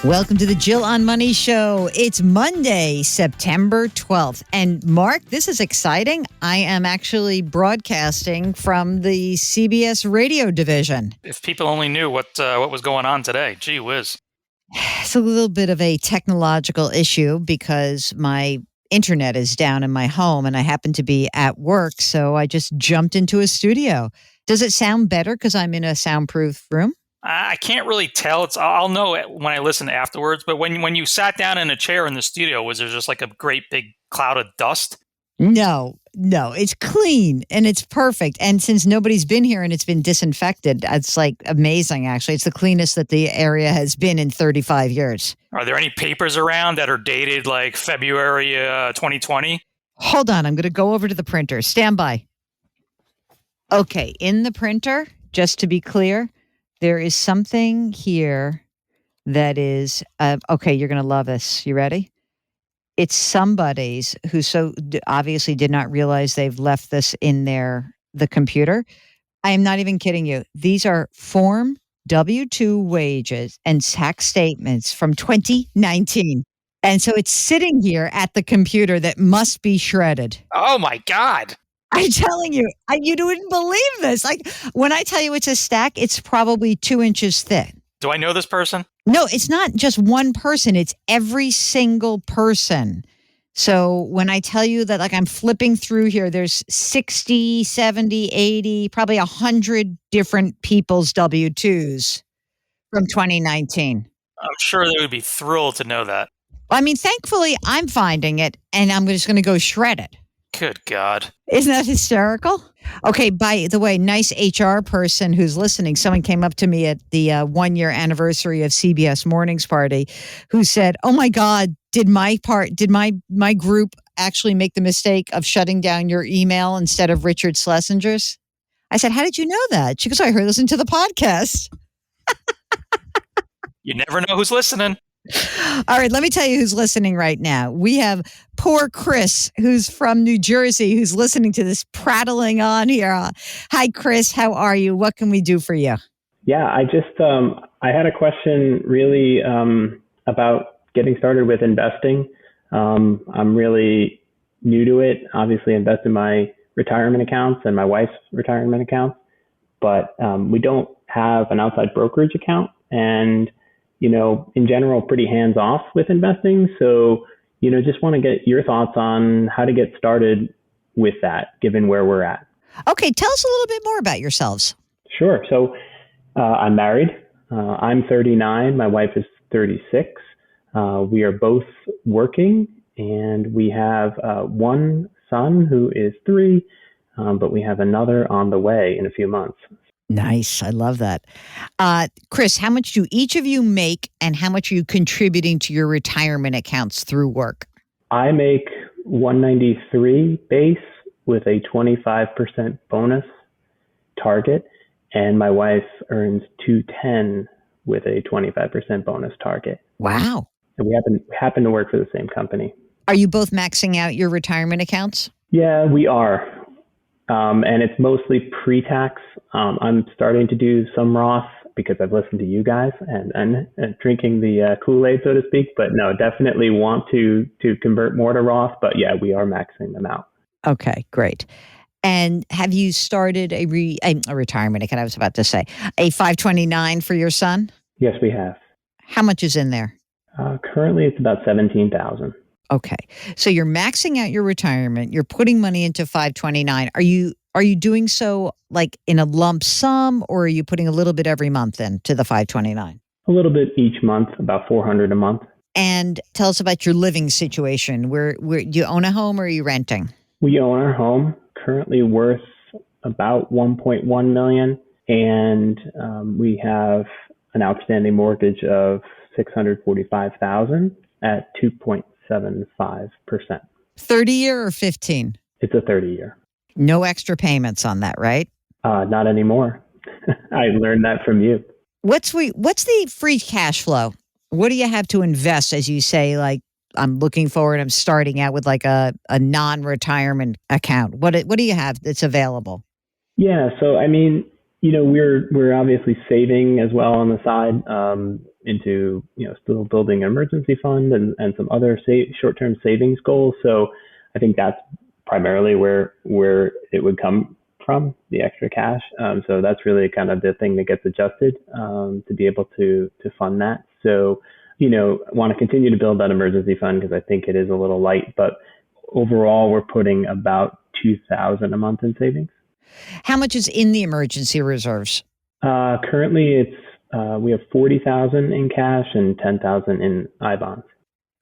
Welcome to the Jill on Money Show. It's Monday, September 12th. And Mark, this is exciting. I am actually broadcasting from the CBS radio division. If people only knew what was going on today, gee whiz. It's a little bit of a technological issue because my internet is down in my home and I happen to be at work. So I just jumped into a studio. Does it sound better because I'm in a soundproof room? I can't really tell. I'll know it when I listen afterwards. But when you sat down in a chair in the studio, was there just like a great big cloud of dust? No, it's clean and it's perfect. And since nobody's been here and it's been disinfected, it's like amazing, actually. It's the cleanest that the area has been in 35 years. Are there any papers around that are dated like February 2020? Hold on. I'm going to go over to the printer. Stand by. Okay. In the printer, just to be clear, there is something here that is, okay, you're going to love this. You ready? It's somebody's who so obviously did not realize they've left this in the computer. I am not even kidding you. These are Form W-2 wages and tax statements from 2019. And so it's sitting here at the computer that must be shredded. Oh, my God. I'm telling you, you wouldn't believe this. Like when I tell you it's a stack, it's probably 2 inches thick. Do I know this person? No, it's not just one person. It's every single person. So when I tell you that, like I'm flipping through here, there's 60, 70, 80, probably 100 different people's W-2s from 2019. I'm sure they would be thrilled to know that. I mean, thankfully, I'm finding it, and I'm just going to go shred it. Good God. Isn't that hysterical? Okay, by the way, nice HR person who's listening, someone came up to me at the 1-year anniversary of CBS Mornings Party who said, oh my God, did my group actually make the mistake of shutting down your email instead of Richard Schlesinger's? I said, how did you know that? She goes, I heard listen to the podcast. You never know who's listening. All right, let me tell you who's listening right now. We have poor Chris, who's from New Jersey, who's listening to this prattling on here. Hi, Chris. How are you? What can we do for you? Yeah, I just I had a question really about getting started with investing. I'm really new to it. Obviously, I invest in my retirement accounts and my wife's retirement accounts, but we don't have an outside brokerage account. And in general, pretty hands off with investing. So, just want to get your thoughts on how to get started with that, given where we're at. Okay. Tell us a little bit more about yourselves. Sure. So I'm married. I'm 39. My wife is 36. We are both working and we have one son who is 3, but we have another on the way in a few months. Nice. I love that. Chris, how much do each of you make and how much are you contributing to your retirement accounts through work? I make $193 base with a 25% bonus target, and my wife earns $210 with a 25% bonus target. Wow. And we happen to work for the same company. Are you both maxing out your retirement accounts? Yeah, we are. And it's mostly pre-tax. I'm starting to do some Roth because I've listened to you guys and drinking the Kool-Aid, so to speak. But no, definitely want to convert more to Roth. But yeah, we are maxing them out. Okay, great. And have you started a retirement account? I was about to say a 529 for your son? Yes, we have. How much is in there? Currently, it's about $17,000. Okay. So you're maxing out your retirement. You're putting money into 529. Are you doing so like in a lump sum or are you putting a little bit every month into the 529? A little bit each month, about $400 a month. And tell us about your living situation. Where do you own a home or are you renting? We own our home, currently worth about $1.1 million. And we have an outstanding mortgage of $645,000 at 2.75%. 30-year or 15? It's a 30-year. No extra payments on that, right? Not anymore. I learned that from you. What's the free cash flow? What do you have to invest as you say, like, I'm looking forward, I'm starting out with like a non-retirement account. What do you have that's available? Yeah. So, I mean, We're obviously saving as well on the side, into still building an emergency fund and some other short-term savings goals. So I think that's primarily where it would come from, the extra cash. So that's really kind of the thing that gets adjusted, to be able to fund that. So want to continue to build that emergency fund because I think it is a little light, but overall we're putting about $2,000 a month in savings. How much is in the emergency reserves? Currently, we have 40,000 in cash and 10,000 in I bonds.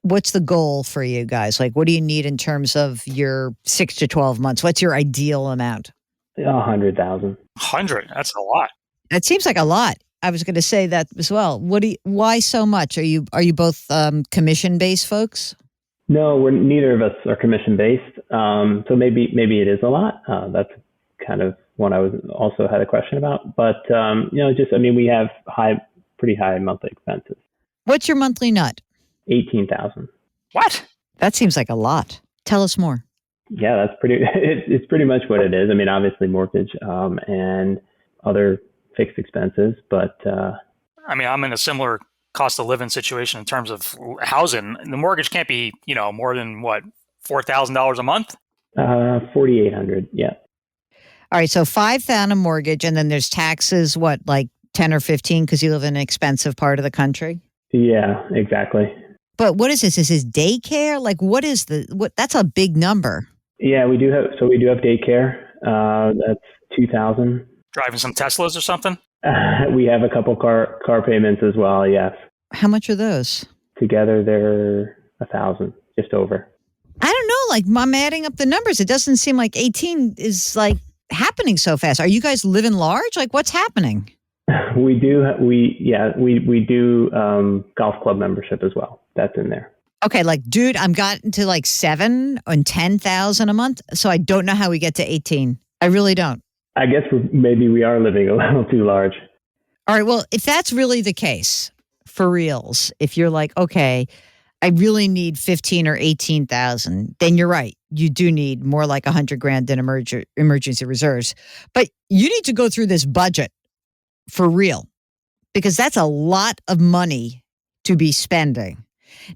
What's the goal for you guys? Like, what do you need in terms of your 6 to 12 months? What's your ideal amount? 100,000. 100? That's a lot. That seems like a lot. I was going to say that as well. Why so much? Are you both commission based folks? No, neither of us are commission based. So maybe it is a lot. That's kind of what I was also had a question about. But we have pretty high monthly expenses. What's your monthly nut? 18,000. What? That seems like a lot. Tell us more. Yeah, that's it's pretty much what it is. I mean, obviously mortgage, and other fixed expenses, but I'm in a similar cost of living situation in terms of housing. The mortgage can't be, more than what, $4,000 a month? 4,800. Yeah. All right. So 5,000 mortgage, and then there's taxes, what, like 10 or 15 because you live in an expensive part of the country? Yeah, exactly. But what is this? Is this daycare? Like, that's a big number. Yeah, we do have daycare. That's 2,000. Driving some Teslas or something? We have a couple car payments as well. Yes. How much are those? Together, they're 1,000, just over. I don't know. Like, I'm adding up the numbers. It doesn't seem like 18 is like happening so fast. Are you guys living large? Like, what's happening? We do. We do golf club membership as well. That's in there. Okay, like, dude, I'm gotten to like 7 and 10,000 a month, so I don't know how we get to 18. I really don't. I guess maybe we are living a little too large. All right. Well, if that's really the case, for reals, if you're like, okay, I really need 15 or 18,000, then you're right. You do need more like 100 grand in emergency reserves. But you need to go through this budget for real, because that's a lot of money to be spending.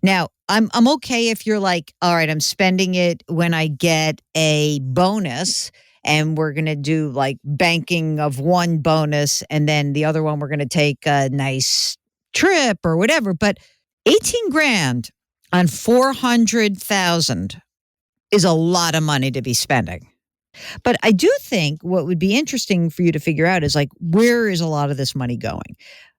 Now, I'm okay if you're like, all right, I'm spending it when I get a bonus, and we're going to do like banking of one bonus, and then the other one we're going to take a nice trip or whatever. But 18 grand on 400,000 is a lot of money to be spending. But I do think what would be interesting for you to figure out is like, where is a lot of this money going?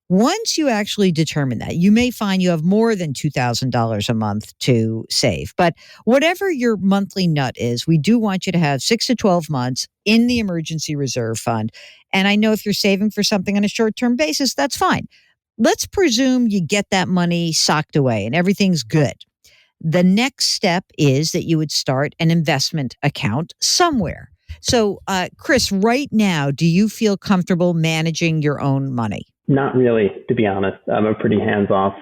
Once you actually determine that, you may find you have more than $2,000 a month to save. But whatever your monthly nut is, we do want you to have 6 to 12 months in the emergency reserve fund. And I know if you're saving for something on a short-term basis, that's fine. Let's presume you get that money socked away and everything's good. The next step is that you would start an investment account somewhere. So, Chris, right now, do you feel comfortable managing your own money? Not really, to be honest. I'm a pretty hands-off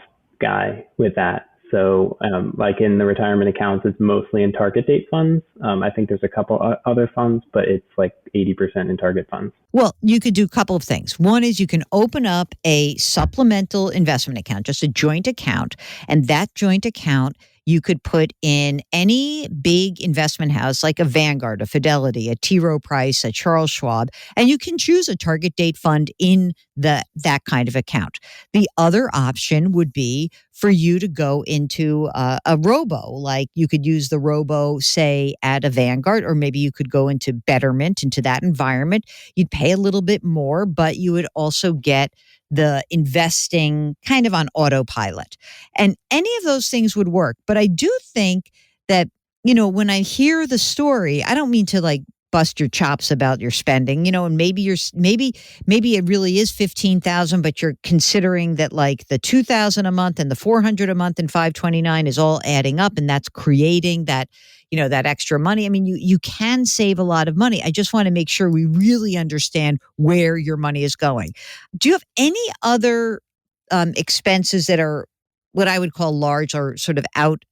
guy with that. So like in the retirement accounts, it's mostly in target date funds. I think there's a couple other funds, but it's like 80% in target funds. Well, you could do a couple of things. One is you can open up a supplemental investment account, just a joint account. And that joint account, you could put in any big investment house like a Vanguard, a Fidelity, a T. Rowe Price, a Charles Schwab, and you can choose a target date fund in that kind of account. The other option would be for you to go into a robo, like you could use the robo, say, at a Vanguard, or maybe you could go into Betterment, into that environment. You'd pay a little bit more, but you would also get the investing kind of on autopilot. And any of those things would work. But I do think that, when I hear the story, I don't mean to like bust your chops about your spending, and maybe it really is 15,000, but you're considering that like the 2,000 a month and the 400 a month and 529 is all adding up, and that's creating that, that extra money. I mean, you can save a lot of money. I just want to make sure we really understand where your money is going. Do you have any other expenses that are what I would call large or sort of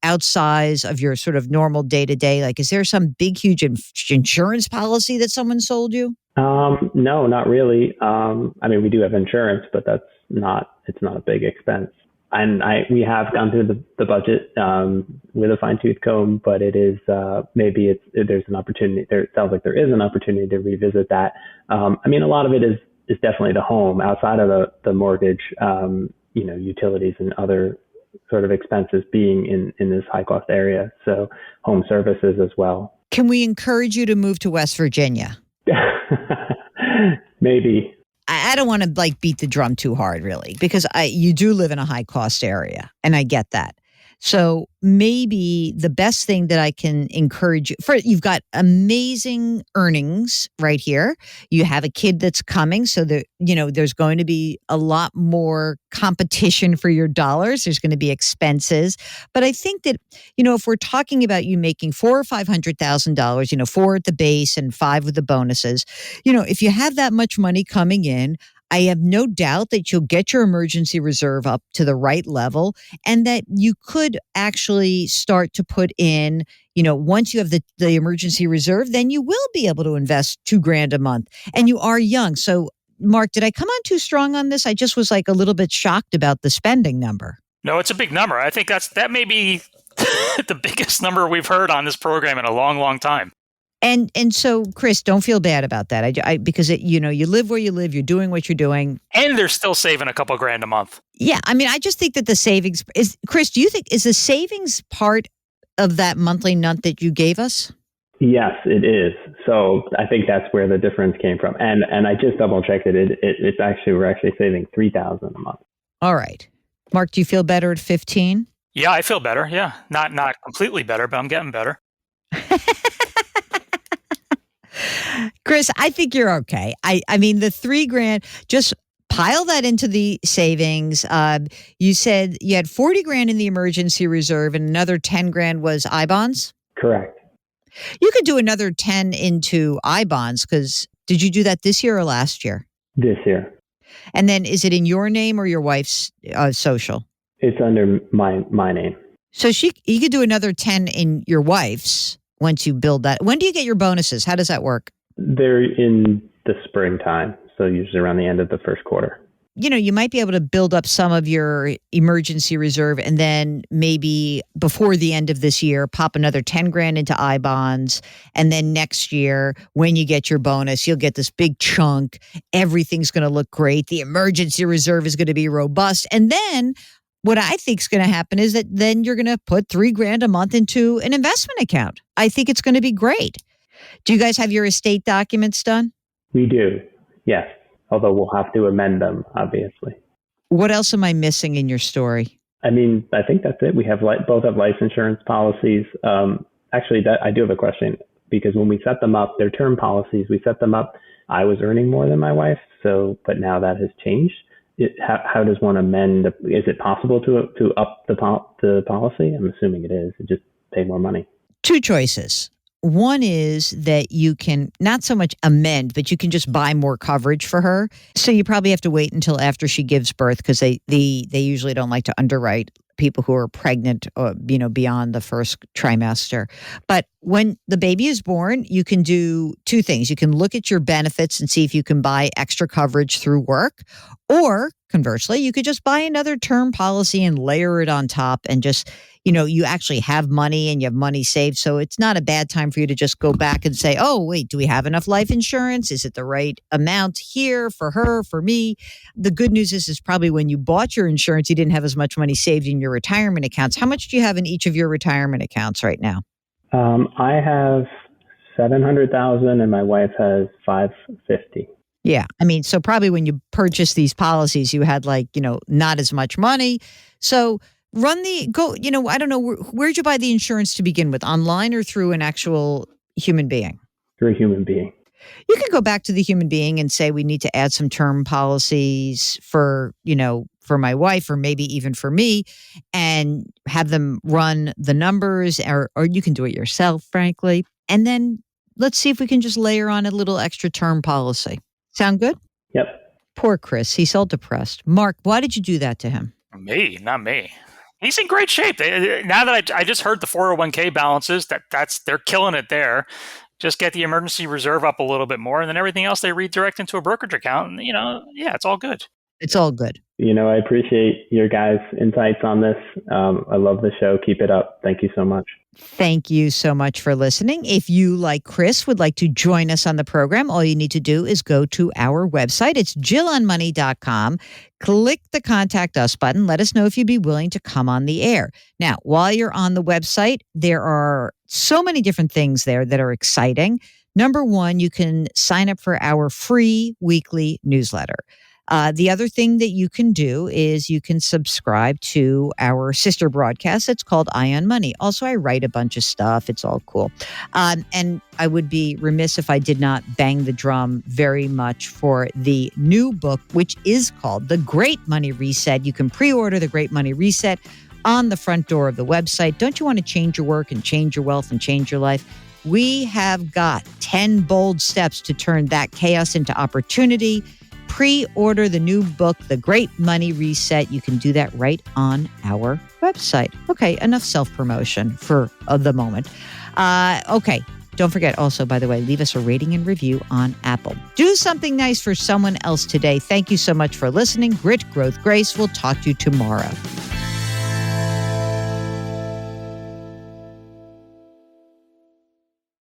outsize of your sort of normal day-to-day? Like, is there some big, huge insurance policy that someone sold you? No, not really. I mean, we do have insurance, but it's not a big expense. And we have gone through the budget, with a fine tooth comb, but it is, there's an opportunity there. It sounds like there is an opportunity to revisit that. I mean, a lot of it is definitely the home outside of the mortgage, utilities and other sort of expenses being in this high cost area. So home services as well. Can we encourage you to move to West Virginia? Maybe. I don't want to like beat the drum too hard, really, because you do live in a high cost area, and I get that. So maybe the best thing that I can encourage you for, you've got amazing earnings right here. You have a kid that's coming, so that there's going to be a lot more competition for your dollars. There's going to be expenses, but I think that if we're talking about you making $400,000 or $500,000, four at the base and five with the bonuses, if you have that much money coming in, I have no doubt that you'll get your emergency reserve up to the right level and that you could actually start to put in, once you have the emergency reserve, then you will be able to invest $2,000 a month. And you are young. So, Mark, did I come on too strong on this? I just was like a little bit shocked about the spending number. No, it's a big number. I think that may be the biggest number we've heard on this program in a long, long time. And so, Chris, don't feel bad about that. Because you live where you live, you're doing what you're doing, and they're still saving a couple grand a month. Yeah, I mean, I just think that the savings is. Chris, do you think is the savings part of that monthly nut that you gave us? Yes, it is. So I think that's where the difference came from. And I just double checked it. It's actually we're actually saving $3,000 a month. All right, Mark, do you feel better at 15? Yeah, I feel better. Yeah, not completely better, but I'm getting better. Chris, I think you're okay. I mean, the $3,000, just pile that into the savings. You said you had $40,000 in the emergency reserve and another $10,000 was I-bonds? Correct. You could do another 10 into I-bonds because did you do that this year or last year? This year. And then is it in your name or your wife's social? It's under my name. So you could do another 10 in your wife's. Once you build that, when do you get your bonuses? How does that work? They're in the springtime, so usually around the end of the first quarter. You might be able to build up some of your emergency reserve and then maybe before the end of this year, pop another $10,000 into I-bonds. And then next year, when you get your bonus, you'll get this big chunk. Everything's going to look great. The emergency reserve is going to be robust. And then what I think is going to happen is that then you're going to put $3,000 a month into an investment account. I think it's going to be great. Do you guys have your estate documents done? We do, yes. Although we'll have to amend them, obviously. What else am I missing in your story? I mean, I think that's it. We have both have life insurance policies. Actually, I do have a question because when we set them up, they're term policies. We set them up. I was earning more than my wife, but now that has changed. How does one amend? Is it possible to up the policy? I'm assuming it is. Just pay more money. Two choices. One is that you can not so much amend, but you can just buy more coverage for her. So you probably have to wait until after she gives birth because they usually don't like to underwrite people who are pregnant, beyond the first trimester. But when the baby is born, you can do two things. You can look at your benefits and see if you can buy extra coverage through work, or conversely, you could just buy another term policy and layer it on top and just, you actually have money and you have money saved. So it's not a bad time for you to just go back and say, oh, wait, do we have enough life insurance? Is it the right amount here for her, for me? The good news is probably when you bought your insurance, you didn't have as much money saved in your retirement accounts. How much do you have in each of your retirement accounts right now? I have $700,000 and my wife has $550,000. Yeah. I mean, so probably when you purchased these policies, you had not as much money. So I don't know, where'd you buy the insurance to begin with? Online or through an actual human being? Through a human being. You could go back to the human being and say, we need to add some term policies for my wife or maybe even for me, and have them run the numbers, or you can do it yourself, frankly. And then let's see if we can just layer on a little extra term policy. Sound good? Yep. Poor Chris. He's all depressed. Mark, why did you do that to him? Me, not me. He's in great shape. Now that I just heard the 401k balances, they're killing it there. just get the emergency reserve up a little bit more, and then everything else they redirect into a brokerage account. And, it's all good. It's all good. I appreciate your guys' insights on this. I love the show. Keep it up. Thank you so much. Thank you so much for listening. If you, like Chris, would like to join us on the program, all you need to do is go to our website. It's jillonmoney.com. Click the Contact Us button. Let us know if you'd be willing to come on the air. Now, while you're on the website, there are so many different things there that are exciting. Number one, you can sign up for our free weekly newsletter. The other thing that you can do is you can subscribe to our sister broadcast. It's called Eye on Money. Also, I write a bunch of stuff. It's all cool. And I would be remiss if I did not bang the drum very much for the new book, which is called The Great Money Reset. You can pre-order The Great Money Reset on the front door of the website. Don't you want to change your work and change your wealth and change your life? We have got 10 bold steps to turn that chaos into opportunity. Pre-order the new book, The Great Money Reset. You can do that right on our website. Okay, enough self-promotion for the moment. Okay, don't forget also, by the way, leave us a rating and review on Apple. Do something nice for someone else today. Thank you so much for listening. Grit, growth, grace. We'll talk to you tomorrow.